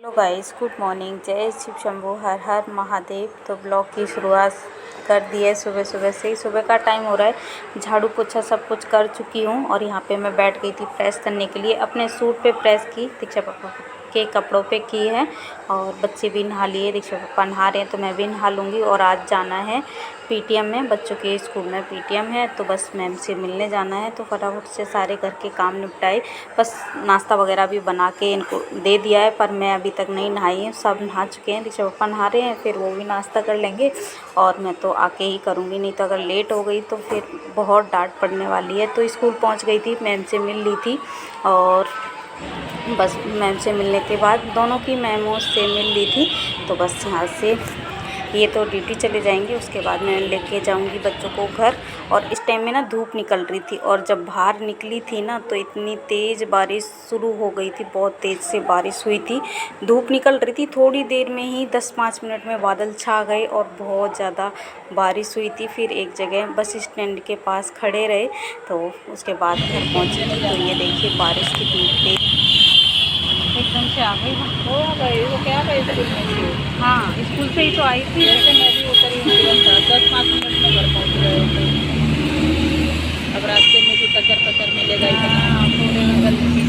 Hello guys, good morning. जय शिव शंभू, हर हर महादेव। तो blog की शुरुआत कर दी है सुबह सुबह से ही। सुबह का टाइम हो रहा है, झाड़ू पोछा सब कुछ कर चुकी हूँ और यहाँ पे मैं बैठ गई थी प्रेस करने के लिए। अपने सूट पे प्रेस की, दीक्षा पापा के कपड़ों पे की है। और बच्चे भी नहा लिए, दीक्षा पापा नहा रहे हैं तो मैं भी नहा लूँगी। और आज जाना है पीटीएम में, बच्चों के स्कूल में पीटीएम है, तो बस मैम से मिलने जाना है। तो फटाफट से सारे घर के काम निपटाए, बस नाश्ता वगैरह भी बना के इनको दे दिया है। पर मैं अभी तक नहीं नहाई हूँ, सब नहा चुके हैं। दीक्षा पापा नहा रहे हैं, फिर वो भी नाश्ता कर लेंगे और मैं तो आके ही करूँगी, नहीं तो अगर लेट हो गई तो फिर बहुत डांट पड़ने वाली है। तो स्कूल पहुँच गई थी, मैम से मिल ली थी और बस मैम से मिलने के बाद दोनों की मैमों से मिल ली थी। तो बस यहाँ से ये तो ड्यूटी चले जाएंगे, उसके बाद मैं लेके जाऊंगी बच्चों को घर। और इस टाइम में ना धूप निकल रही थी और जब बाहर निकली थी ना तो इतनी तेज़ बारिश शुरू हो गई थी, बहुत तेज़ से बारिश हुई थी। धूप निकल रही थी, थोड़ी देर में ही 10-5 मिनट में बादल छा गए और बहुत ज़्यादा बारिश हुई थी। फिर एक जगह बस स्टैंड के पास खड़े रहे, तो उसके बाद घर पहुँची थी। तो ये देखिए बारिश कितनी तेज़ एकदम से आ गई। वो आ गई, वो क्या गई स्कूल में थी? हाँ, स्कूल से ही तो आई थी। जैसे मैं भी उतरी हूँ तुरंत 10-5 मिनट में घर पहुँच गए थे। अब रास्ते में भी कचर कचर मिलेगा इतना पूरे नगर में भी।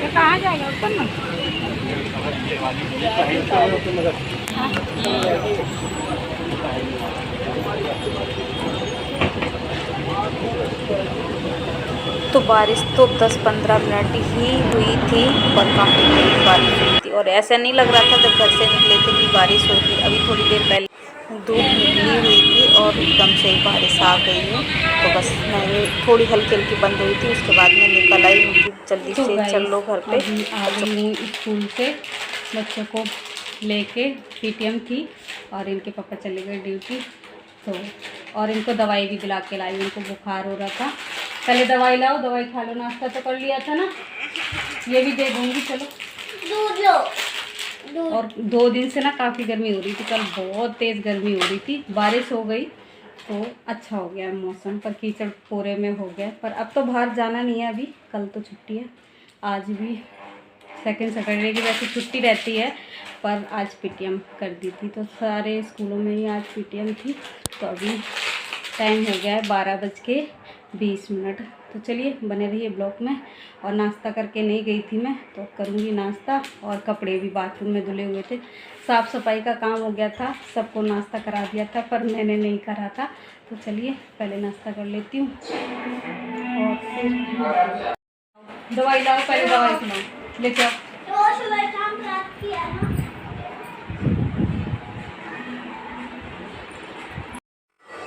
कहाँ जाएगा ऊपर ना? तो बारिश तो 10-15 मिनट ही हुई थी पर काफ़ी तेज़ बारिश हुई थी और ऐसा नहीं लग रहा था जब घर से निकले थे कि बारिश होगी। अभी थोड़ी देर पहले धूप निकली हुई थी और एकदम से ही बारिश आ गई है। तो बस मैंने थोड़ी हल्की हल्की बंद हुई थी, उसके बाद मैं निकल आई, मुझे जल्दी तो से चल लो घर पे। अभी आ गई हूँ स्कूल से, बच्चों को लेके। पीटीएम थी और इनके पापा चले गए ड्यूटी। तो और इनको दवाई भी दिला के लाई, उनको बुखार हो रहा था। पहले दवाई लाओ, दवाई खा लो, नाश्ता तो कर लिया था ना, ये भी दे दूँगी। चलो दूध लो। और 2 दिन से ना काफ़ी गर्मी हो रही थी, कल बहुत तेज़ गर्मी हो रही थी। बारिश हो गई तो अच्छा हो गया मौसम, पर कीचड़ पूरे में हो गया। पर अब तो बाहर जाना नहीं है, अभी कल तो छुट्टी है। आज भी सेकंड सैटरडे की वैसे छुट्टी रहती है, पर आज पीटीएम कर दी थी, तो सारे स्कूलों में ही आज पीटीएम थी। तो अभी टाइम हो गया है 12:20। तो चलिए बने रहिए ब्लॉग में। और नाश्ता करके नहीं गई थी मैं, तो करूँगी नाश्ता। और कपड़े भी बाथरूम में धुले हुए थे, साफ़ सफाई का काम हो गया था, सबको नाश्ता करा दिया था, पर मैंने नहीं करा था। तो चलिए पहले नाश्ता कर लेती हूँ और फिर दवाई लाओ, पहले दवाई खिलाओ, लेके आओ।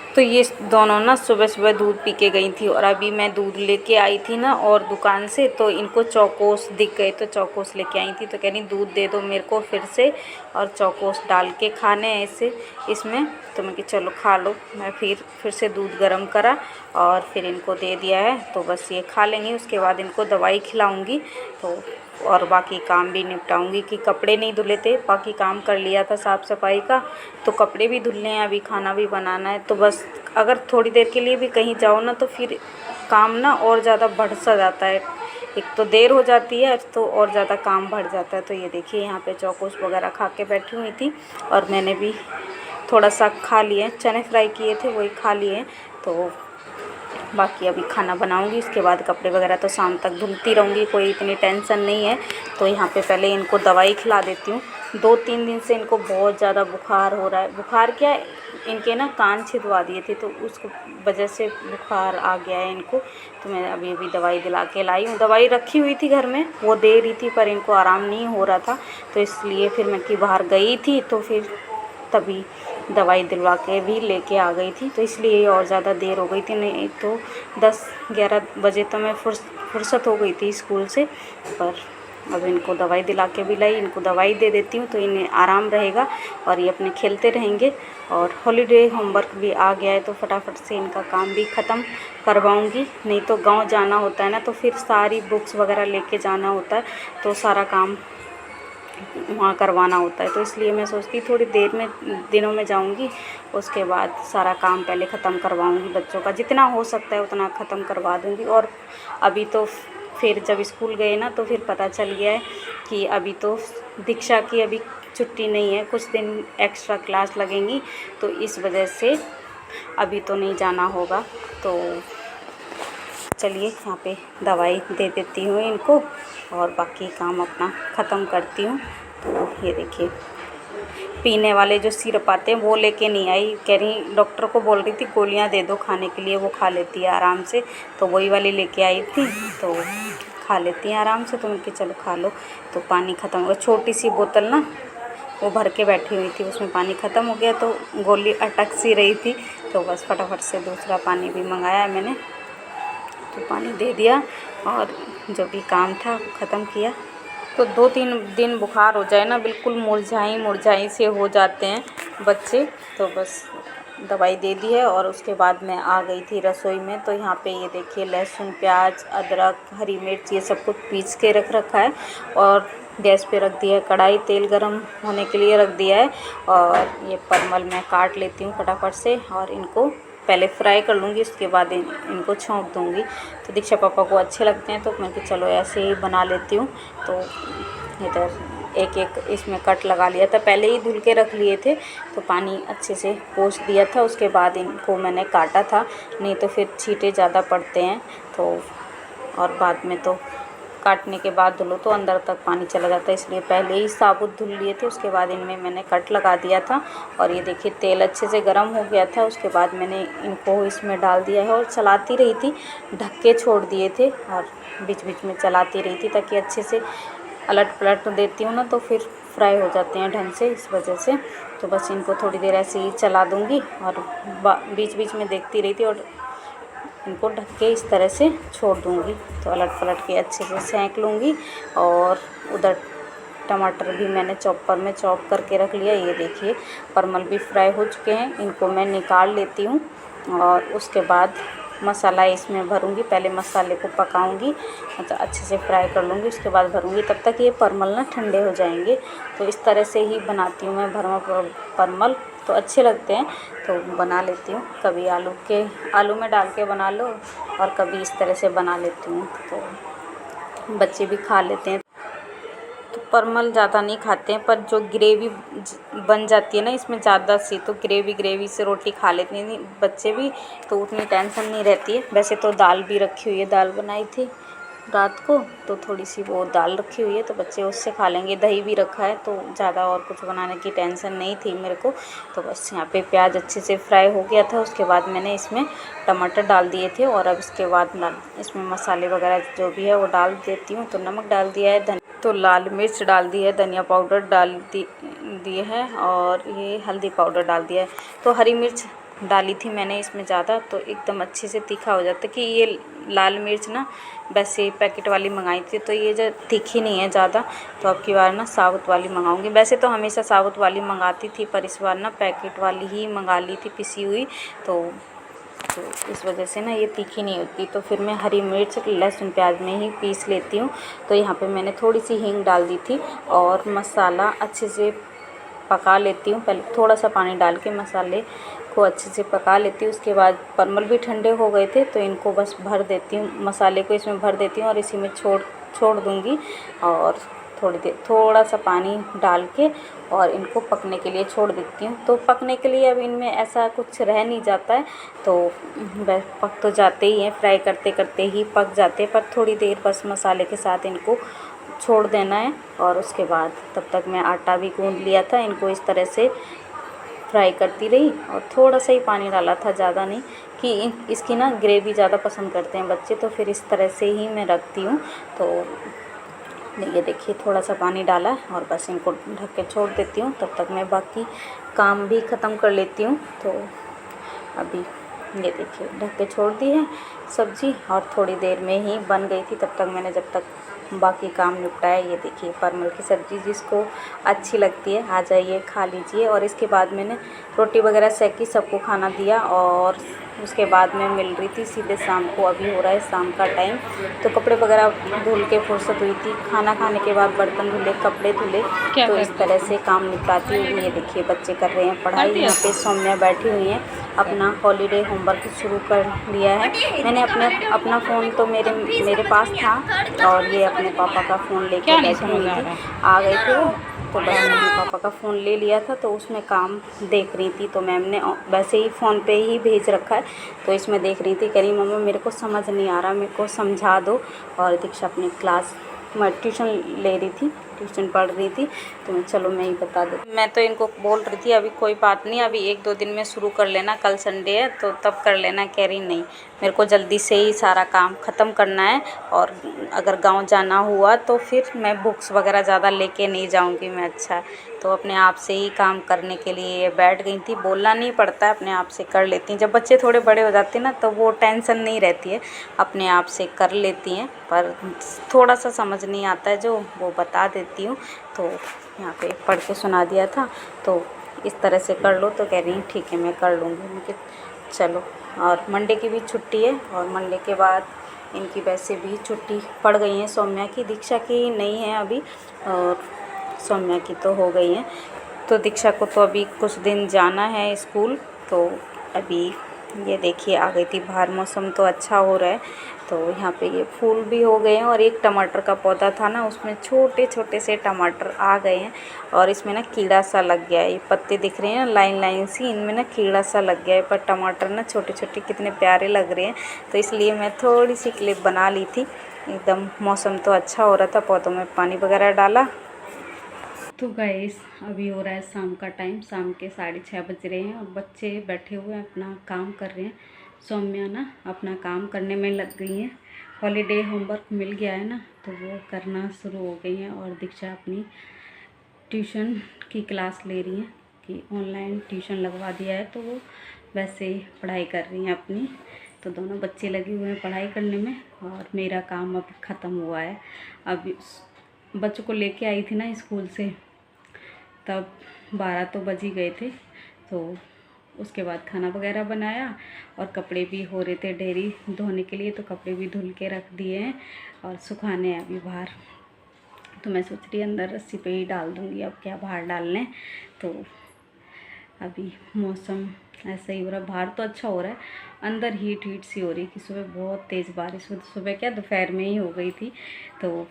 तो ये दोनों ना सुबह सुबह दूध पी के गई थी और अभी मैं दूध लेके आई थी ना और दुकान से, तो इनको चौकोस दिख गए तो चौकोस लेके आई थी। तो कह रही दूध दे दो मेरे को फिर से, और चौकोस डाल के खाने हैं ऐसे इसमें। तो मैं कि चलो खा लो। मैं फिर से दूध गर्म करा और फिर इनको दे दिया है, तो बस ये खा लेंगे। उसके बाद इनको दवाई खिलाऊँगी तो और बाकी काम भी निपटाऊंगी। कि कपड़े नहीं धुले थे, बाकी काम कर लिया था साफ़ सफाई का, तो कपड़े भी धुलने हैं, अभी खाना भी बनाना है। तो बस अगर थोड़ी देर के लिए भी कहीं जाओ ना तो फिर काम ना और ज़्यादा बढ़ सा जाता है। एक तो देर हो जाती है तो और ज़्यादा काम बढ़ जाता है। तो ये देखिए यहाँ पे चौकोस वगैरह खा के बैठी हुई थी और मैंने भी थोड़ा सा खा लिए, चने फ्राई किए थे वही खा लिए। तो बाकी अभी खाना बनाऊंगी, इसके बाद कपड़े वगैरह तो शाम तक धुलती रहूँगी, कोई इतनी टेंशन नहीं है। तो यहाँ पे पहले इनको दवाई खिला देती हूँ। 2-3 दिन से इनको बहुत ज़्यादा बुखार हो रहा है। बुखार क्या, इनके ना कान छिदवा दिए थे तो उस वजह से बुखार आ गया है इनको। तो मैं अभी अभी दवाई दिला के लाई हूँ। दवाई रखी हुई थी घर में, वो दे रही थी पर इनको आराम नहीं हो रहा था, तो इसलिए फिर मैं कि बाहर गई थी तो फिर तभी दवाई दिलवा के भी लेके आ गई थी। तो इसलिए और ज़्यादा देर हो गई थी, नहीं तो 10-11 बजे तो मैं फुर्सत हो गई थी स्कूल से। पर अब इनको दवाई दिला के भी लाई, इनको दवाई दे देती हूँ तो इन्हें आराम रहेगा और ये अपने खेलते रहेंगे। और हॉलीडे होमवर्क भी आ गया है तो फटाफट से इनका काम भी ख़त्म करवाऊँगी। नहीं तो गांव जाना होता है ना, तो फिर सारी बुक्स वगैरह लेके जाना होता है, तो सारा काम वहाँ करवाना होता है। तो इसलिए मैं सोचती थोड़ी देर में दिनों में जाऊँगी, उसके बाद सारा काम पहले ख़त्म करवाऊँगी। बच्चों का जितना हो सकता है उतना ख़त्म करवा दूँगी। और अभी तो फिर जब स्कूल गए ना तो फिर पता चल गया है कि अभी तो दीक्षा की अभी छुट्टी नहीं है, कुछ दिन एक्स्ट्रा क्लास लगेंगी, तो इस वजह से अभी तो नहीं जाना होगा। तो चलिए यहाँ पे दवाई दे देती हूँ इनको और बाकी काम अपना ख़त्म करती हूँ। तो ये देखिए पीने वाले जो सिरप आते हैं वो लेके नहीं आई, कह रही डॉक्टर को बोल रही थी गोलियाँ दे दो खाने के लिए, वो खा लेती है आराम से, तो वही वाली लेके आई थी, तो खा लेती हैं आराम से। तो उनके चलो खा लो। तो पानी ख़त्म हो गया, छोटी सी बोतल ना वो भर के बैठी हुई थी, उसमें पानी ख़त्म हो गया तो गोली अटक सी रही थी, तो बस फटाफट से दूसरा पानी भी मंगाया है मैंने, तो पानी दे दिया और जो भी काम था वो ख़त्म किया। तो 2-3 दिन बुखार हो जाए ना, बिल्कुल मुरझाई से हो जाते हैं बच्चे। तो बस दवाई दे दी है और उसके बाद मैं आ गई थी रसोई में। तो यहाँ पे ये देखिए लहसुन, प्याज, अदरक, हरी मिर्च ये सब कुछ पीस के रख रखा है और गैस पे रख दिया है कढ़ाई, तेल गरम होने के लिए रख दिया है। और ये परमल मैं काट लेती हूँ फटाफट से और इनको पहले फ्राई कर लूँगी, उसके बाद इनको छोंक दूँगी। तो दीक्षा पापा को अच्छे लगते हैं तो मैं कि चलो ऐसे ही बना लेती हूँ। तो इधर एक एक इसमें कट लगा लिया था, पहले ही धुल के रख लिए थे, तो पानी अच्छे से पोंछ दिया था, उसके बाद इनको मैंने काटा था, नहीं तो फिर छींटे ज़्यादा पड़ते हैं। तो और बाद में तो काटने के बाद धुलो तो अंदर तक पानी चला जाता है, इसलिए पहले ही साबुत धुल लिए थे। उसके बाद इनमें मैंने कट लगा दिया था और ये देखिए तेल अच्छे से गर्म हो गया था। उसके बाद मैंने इनको इसमें डाल दिया है और चलाती रही थी, ढक के छोड़ दिए थे और बीच बीच में चलाती रही थी ताकि अच्छे से अलट पलट देती हूँ ना तो फिर फ्राई हो जाते हैं ढंग से, इस वजह से। तो बस इनको थोड़ी देर ऐसे ही चला दूँगी और बीच बीच में देखती रही थी और इनको ढक के इस तरह से छोड़ दूँगी। तो अलट पलट के अच्छे से सेंक लूँगी। और उधर टमाटर भी मैंने चॉपर में चॉप करके रख लिया। ये देखिए परमल भी फ्राई हो चुके हैं, इनको मैं निकाल लेती हूँ और उसके बाद मसाला इसमें भरूँगी। पहले मसाले को पकाऊँगी, मतलब अच्छे से फ्राई कर लूँगी, उसके बाद भरूँगी। तब तक ये परमल ना ठंडे हो जाएंगे। तो इस तरह से ही बनाती हूँ मैं भरमा परमल, तो अच्छे लगते हैं तो बना लेती हूँ। कभी आलू में डाल के बना लो और कभी इस तरह से बना लेती हूँ, तो बच्चे भी खा लेते हैं। तो परमल ज़्यादा नहीं खाते हैं, पर जो ग्रेवी बन जाती है ना इसमें ज़्यादा सी, तो ग्रेवी से रोटी खा लेते हैं बच्चे भी, तो उतनी टेंशन नहीं रहती है। वैसे तो दाल भी रखी हुई है, दाल बनाई थी रात को, तो थोड़ी सी वो दाल रखी हुई है तो बच्चे उससे खा लेंगे। दही भी रखा है तो ज़्यादा और कुछ बनाने की टेंशन नहीं थी मेरे को। तो बस यहाँ पे प्याज अच्छे से फ्राई हो गया था, उसके बाद मैंने इसमें टमाटर डाल दिए थे और अब इसके बाद इसमें मसाले वगैरह जो भी है वो डाल देती हूँ। तो नमक डाल दिया है, तो लाल मिर्च डाल दी है, धनिया पाउडर डाल दिए है और ये हल्दी पाउडर डाल दिया है। तो हरी मिर्च डाली थी मैंने इसमें ज़्यादा, तो एकदम अच्छे से तीखा हो जाता है। कि ये लाल मिर्च ना वैसे पैकेट वाली मंगाई थी तो ये जो तीखी नहीं है ज़्यादा, तो अब की बार ना साबुत वाली मंगाऊंगी। वैसे तो हमेशा साबुत वाली मंगाती थी, पर इस बार ना पैकेट वाली ही मंगा ली थी पिसी हुई, तो इस वजह से ना ये तीखी नहीं होती। तो फिर मैं हरी मिर्च लहसुन प्याज में ही पीस लेती हूँ। तो यहाँ पे मैंने थोड़ी सी हींग डाल दी थी और मसाला अच्छे से पका लेती हूँ। पहले थोड़ा सा पानी डाल के मसाले को अच्छे से पका लेती हूँ। उसके बाद परमल भी ठंडे हो गए थे तो इनको बस भर देती हूँ, मसाले को इसमें भर देती हूँ और इसी में छोड़ दूँगी और थोड़ी देर थोड़ा सा पानी डाल के और इनको पकने के लिए छोड़ देती हूँ। तो पकने के लिए अब इनमें ऐसा कुछ रह नहीं जाता है, तो पक तो जाते ही हैं, फ्राई करते करते ही पक जाते हैं, पर थोड़ी देर बस मसाले के साथ इनको छोड़ देना है। और उसके बाद तब तक मैं आटा भी गूँध लिया था, इनको इस तरह से फ्राई करती रही और थोड़ा सा ही पानी डाला था, ज़्यादा नहीं, कि इसकी ना ग्रेवी ज़्यादा पसंद करते हैं बच्चे, तो फिर इस तरह से ही मैं रखती हूँ। तो ये देखिए थोड़ा सा पानी डाला और बस इनको ढक के छोड़ देती हूँ। तब तक मैं बाकी काम भी ख़त्म कर लेती हूँ। तो अभी ये देखिए ढक के छोड़ दी है सब्ज़ी और थोड़ी देर में ही बन गई थी। तब तक मैंने जब तक बाकी काम निपटाया। ये देखिए परमल की सब्ज़ी, जिसको अच्छी लगती है आ जाइए खा लीजिए। और इसके बाद मैंने रोटी वगैरह सेकी, सबको खाना दिया और उसके बाद मैं मिल रही थी सीधे शाम को। अभी हो रहा है शाम का टाइम, तो कपड़े वगैरह धुल के फुर्सत हुई थी। खाना खाने के बाद बर्तन धुले, कपड़े धुले, तो इस तरह से काम निपटाती हूँ। ये देखिए बच्चे कर रहे हैं पढ़ाई। यहाँ पे सौम्या बैठी हुई हैं, अपना हॉलीडे होमवर्क शुरू कर लिया है। मैंने अपना फ़ोन तो मेरे पास था और ये अपने पापा का फ़ोन लेके बैठी हुई थी। आ गए थे वो, तो बहन ने पापा का फ़ोन ले लिया था, तो उसमें काम देख रही थी। तो मैम ने वैसे ही फ़ोन पे ही भेज रखा है, तो इसमें देख रही थी। कह रही मम्मा मेरे को समझ नहीं आ रहा, मेरे को समझा दो। और दीक्षा अपनी क्लास मैं ट्यूशन ले रही थी, ट्यूशन पढ़ रही थी, तो मैं ही बता देती। मैं तो इनको बोल रही थी अभी कोई बात नहीं, अभी 1-2 दिन में शुरू कर लेना, कल संडे है तो तब कर लेना। कह रही नहीं, मेरे को जल्दी से ही सारा काम ख़त्म करना है, और अगर गांव जाना हुआ तो फिर मैं बुक्स वगैरह ज़्यादा लेके नहीं जाऊंगी मैं। अच्छा, तो अपने आप से ही काम करने के लिए बैठ गई थी। बोलना नहीं पड़ता है, अपने आप से कर लेती हैं। जब बच्चे थोड़े बड़े हो जाते हैं ना, तो वो टेंशन नहीं रहती है, अपने आप से कर लेती हैं। पर थोड़ा सा समझ नहीं आता है जो, वो बता देती हूँ। तो यहाँ पे पढ़ के सुना दिया था, तो इस तरह से कर लो। तो कह रही ठीक है मैं कर लूँगी। मैं चलो। और मंडे की भी छुट्टी है, और मंडे के बाद इनकी वैसे भी छुट्टी पड़ गई है। सौम्या की, दीक्षा की नहीं है अभी, और सौम्या की तो हो गई है। तो दीक्षा को तो अभी कुछ दिन जाना है स्कूल। तो अभी ये देखिए आ गई थी बाहर, मौसम तो अच्छा हो रहा है। तो यहाँ पे ये फूल भी हो गए हैं, और एक टमाटर का पौधा था ना, उसमें छोटे छोटे से टमाटर आ गए हैं। और इसमें ना कीड़ा सा लग गया है, ये पत्ते दिख रहे हैं ना लाइन लाइन सी, इनमें ना कीड़ा सा लग गया है। पर टमाटर ना छोटे छोटे कितने प्यारे लग रहे हैं, तो इसलिए मैं थोड़ी सी क्लिप बना ली थी। एकदम मौसम तो अच्छा हो रहा था, पौधों में पानी वगैरह डाला। तो गाइस अभी हो रहा है शाम का टाइम, शाम के 6:30 बज रहे हैं, और बच्चे बैठे हुए हैं अपना काम कर रहे हैं। सौम्या ना अपना काम करने में लग गई हैं, हॉलीडे होमवर्क मिल गया है ना, तो वो करना शुरू हो गई हैं। और दीक्षा अपनी ट्यूशन की क्लास ले रही हैं, कि ऑनलाइन ट्यूशन लगवा दिया है, तो वो वैसे ही पढ़ाई कर रही हैं अपनी। तो दोनों बच्चे लगे हुए हैं पढ़ाई करने में, और मेरा काम अब ख़त्म हुआ है। अब बच्चों को लेके आई थी ना स्कूल से, तब 12 तो बज ही गए थे। तो उसके बाद खाना वगैरह बनाया, और कपड़े भी हो रहे थे डेरी धोने के लिए, तो कपड़े भी धुल के रख दिए हैं और सुखाने हैं अभी बाहर। तो मैं सोच रही अंदर रस्सी पे ही डाल दूँगी, अब क्या बाहर डालने। तो अभी मौसम ऐसा ही हो रहा है, बाहर तो अच्छा हो रहा है, अंदर हीट सी हो रही है कि सुबह बहुत तेज़ बारिश हुई, सुबह क्या दोपहर में ही हो गई थी। तो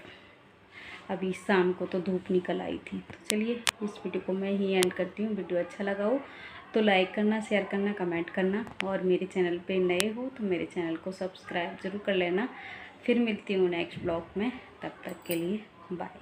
अभी शाम को तो धूप निकल आई थी। तो चलिए इस वीडियो को मैं ही एंड करती हूँ। वीडियो अच्छा लगा हो तो लाइक करना, शेयर करना, कमेंट करना, और मेरे चैनल पे नए हो तो मेरे चैनल को सब्सक्राइब ज़रूर कर लेना। फिर मिलती हूँ नेक्स्ट ब्लॉग में, तब तक के लिए बाय।